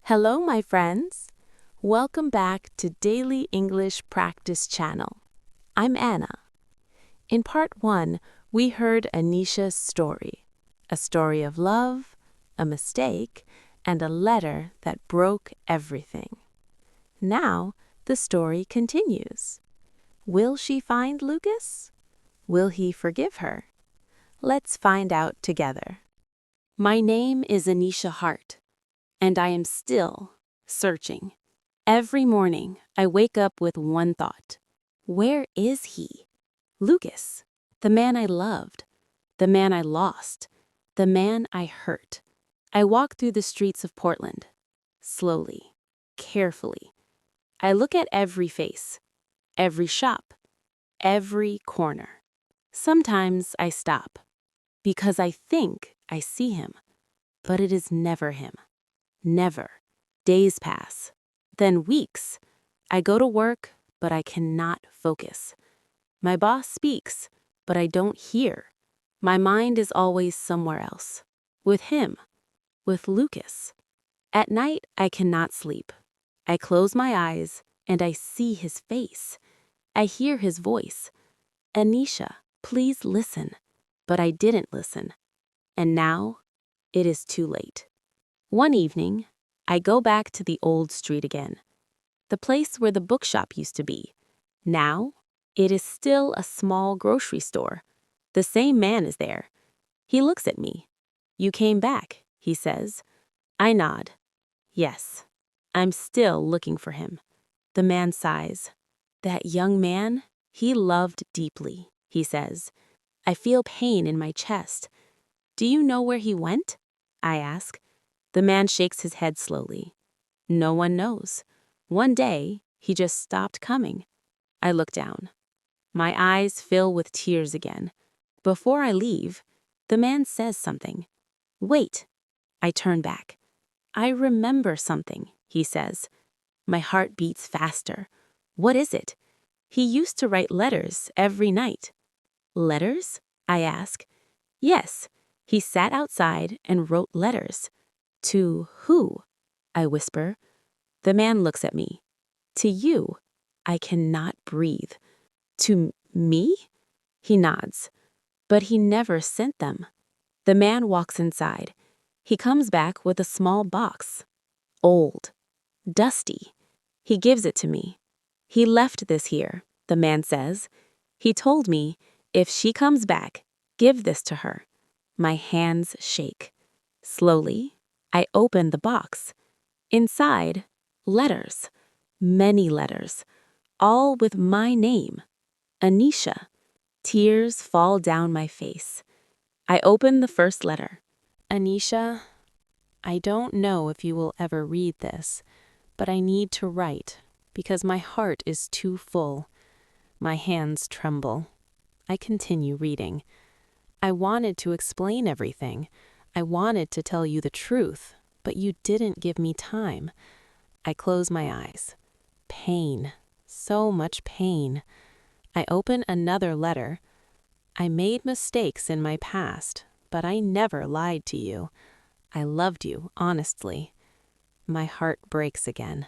Hello, my friends. Welcome back to Daily English Practice Channel. I'm Anna. In part 1, we heard Anisha's story, a story of love, a mistake, and a letter that broke everything. Now, the story continues. Will she find Lucas? Will he forgive her? Let's find out together. My name is Anisha Hart, and I am still searching. Every morning, I wake up with one thought. Where is he? Lucas, the man I loved, the man I lost, the man I hurt. I walk through the streets of Portland, slowly, carefully. I look at every face, every shop, every corner. Sometimes I stop, because I think I see him, but it is never him. Never. Days pass, then weeks. I go to work, but I cannot focus. My boss speaks, but I don't hear. My mind is always somewhere else. With him. With Lucas. At night, I cannot sleep. I close my eyes, and I see his face. I hear his voice. Anisha, please listen. But I didn't listen. And now, it is too late. One evening, I go back to the old street again. The place where the bookshop used to be. Now, it is still a small grocery store. The same man is there. He looks at me. You came back, he says. I nod. Yes, I'm still looking for him. The man sighs. That young man, he loved deeply, he says. I feel pain in my chest. Do you know where he went? I ask. The man shakes his head slowly. No one knows. One day, he just stopped coming. I look down. My eyes fill with tears again. Before I leave, the man says something. Wait. I turn back. I remember something, he says. My heart beats faster. What is it? He used to write letters every night. Letters? I ask. Yes, he sat outside and wrote letters. To who? I whisper. The man looks at me. To you. I cannot breathe. To me? He nods. But he never sent them. The man walks inside. He comes back with a small box. Old. Dusty. He gives it to me. He left this here, the man says. He told me, if she comes back, give this to her. My hands shake. Slowly, I open the box. Inside, letters. Many letters. All with my name. Anisha. Tears fall down my face. I open the first letter. Anisha, I don't know if you will ever read this, but I need to write because my heart is too full. My hands tremble. I continue reading. I wanted to explain everything. I wanted to tell you the truth, but you didn't give me time. I close my eyes. Pain. So much pain. I open another letter. I made mistakes in my past, but I never lied to you. I loved you, honestly. My heart breaks again.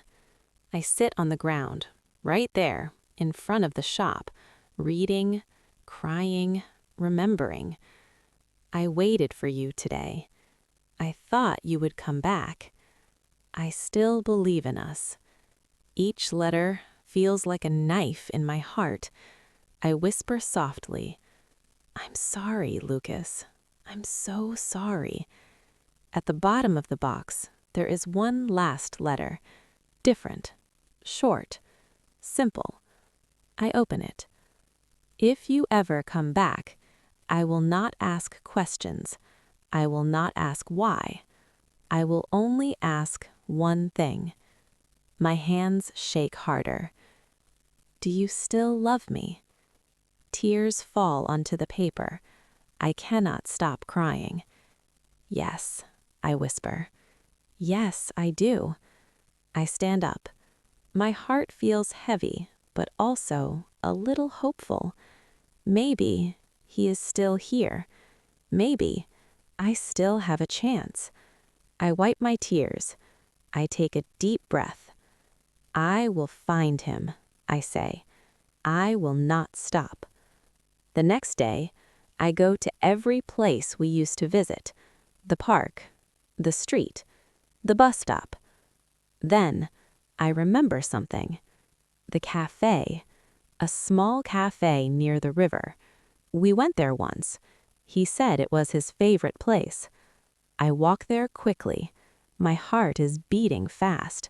I sit on the ground, right there, in front of the shop, reading, crying, remembering. I waited for you today. I thought you would come back. I still believe in us. Each letter feels like a knife in my heart. I whisper softly, I'm sorry, Lucas. I'm so sorry. At the bottom of the box, there is one last letter. Different, short, simple. I open it. If you ever come back, I will not ask questions. I will not ask why. I will only ask one thing. My hands shake harder. Do you still love me? Tears fall onto the paper. I cannot stop crying. Yes, I whisper. Yes, I do. I stand up. My heart feels heavy, but also a little hopeful. Maybe he is still here. Maybe I still have a chance. I wipe my tears. I take a deep breath. I will find him, I say. I will not stop. The next day, I go to every place we used to visit. The park, the street, the bus stop. Then, I remember something. The cafe, a small cafe near the river. We went there once. He said it was his favorite place. I walk there quickly. My heart is beating fast.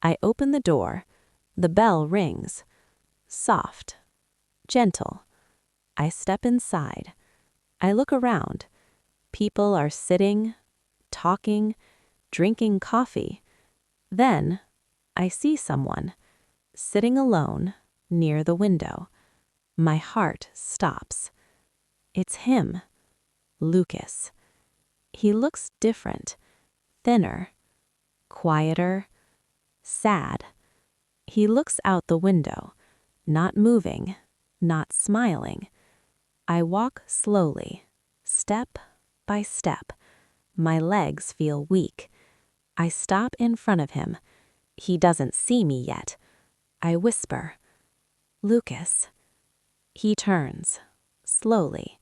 I open the door. The bell rings. Soft, gentle. I step inside. I look around. People are sitting, talking, drinking coffee. Then, I see someone, sitting alone, near the window. My heart stops. It's him, Lucas. He looks different, thinner, quieter, sad. He looks out the window, not moving, not smiling. I walk slowly, step by step. My legs feel weak. I stop in front of him. He doesn't see me yet. I whisper, "Lucas." He turns, slowly.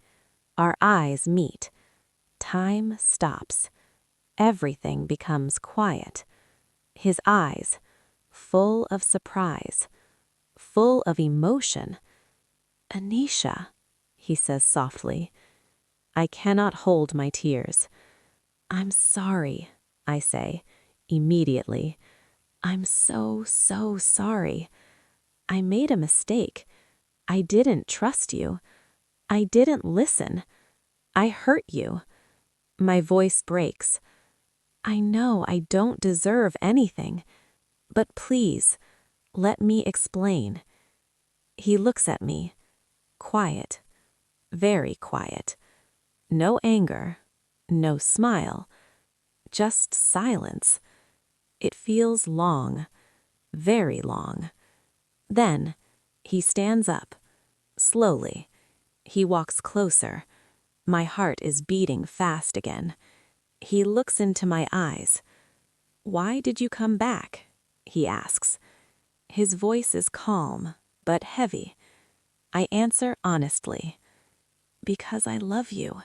Our eyes meet. Time stops. Everything becomes quiet. His eyes, full of surprise, full of emotion. "Anisha," he says softly. I cannot hold my tears. "I'm sorry," I say, immediately. "I'm so sorry. I made a mistake. I didn't trust you. I didn't listen. I hurt you." My voice breaks. "I know I don't deserve anything, but please, let me explain." He looks at me, quiet, very quiet. No anger, no smile, just silence. It feels long, very long. Then, he stands up, slowly. He walks closer. My heart is beating fast again. He looks into my eyes. "Why did you come back?" he asks. His voice is calm, but heavy. I answer honestly. "Because I love you.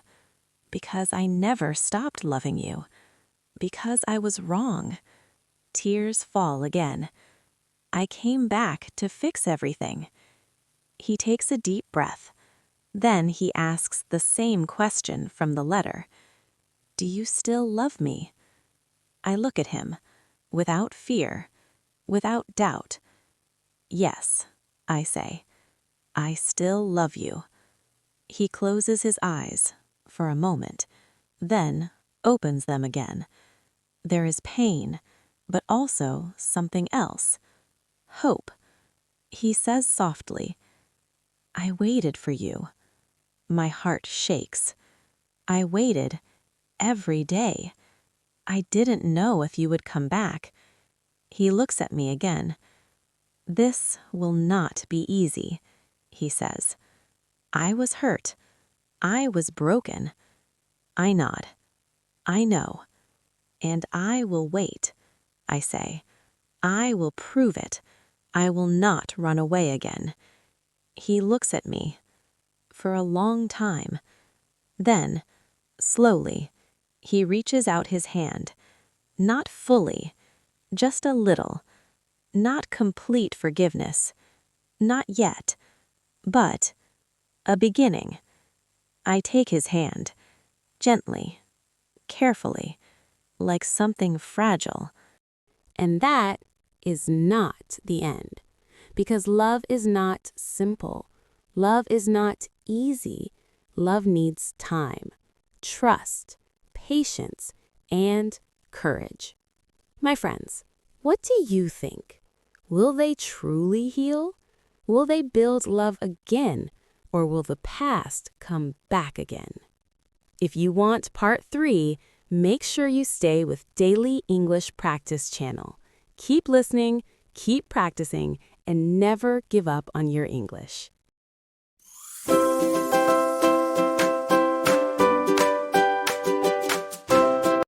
Because I never stopped loving you. Because I was wrong." Tears fall again. "I came back to fix everything." He takes a deep breath. Then he asks the same question from the letter. "Do you still love me?" I look at him, without fear, without doubt. "Yes," I say. "I still love you." He closes his eyes for a moment, then opens them again. There is pain, but also something else. Hope. He says softly, "I waited for you." My heart shakes. I waited every day. I didn't know if you would come back. He looks at me again. "This will not be easy," he says. I was hurt. I was broken. I nod. "I know. And I will wait," I say. "I will prove it. I will not run away again." He looks at me for a long time. Then, slowly, he reaches out his hand. Not fully, just a little. Not complete forgiveness. Not yet. But a beginning. I take his hand, gently, carefully, like something fragile. And that is not the end. Because love is not simple. Love is not easy. Love needs time, trust, patience, and courage. My friends, what do you think? Will they truly heal? Will they build love again? Or will the past come back again? If you want part 3, make sure you stay with Daily English Practice channel. Keep listening, keep practicing, and never give up on your English.